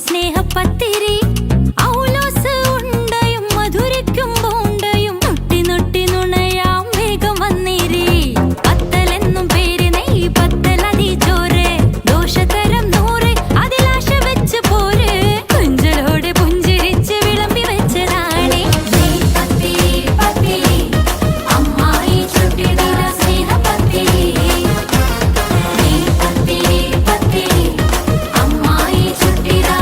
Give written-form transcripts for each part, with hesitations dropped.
സ്നേഹപ്പത്തിരി ഔലോസ് ഉണ്ടയും മധുരയ്ക്കും ബോണ്ടയും naughty naughty നുണയാം വേഗം വന്നിരി പത്തലെന്നും പേര് നെയ് പത്തലതി ചോറ് ദോഷതരം നൂറ് അതിലാശ വെച്ച് പോര് കുഞ്ചലോടെ പുഞ്ചിരിച്ച് വിളമ്പി വെച്ചതാണേ പത്തിരി പത്തിരി അമ്മായി ചുട്ടിടാ സ്നേഹപ്പത്തിരി പത്തിരി പത്തിരി അമ്മായി ചുട്ടിടാ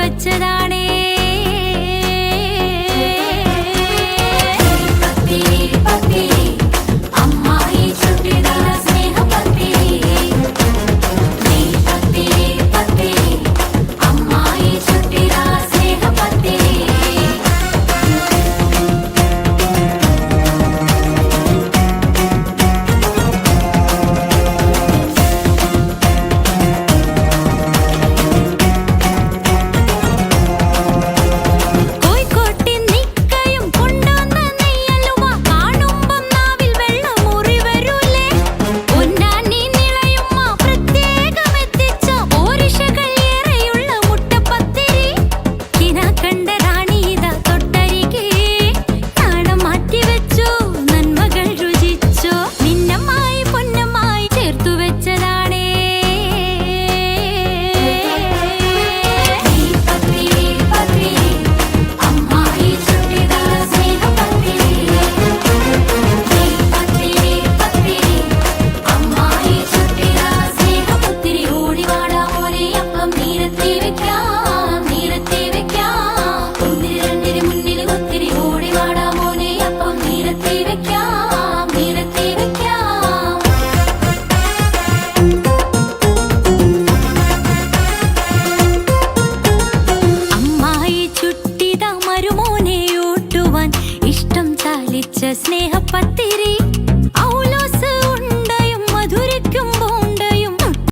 വെച്ചതാണേ സ്നേഹപ്പത്തി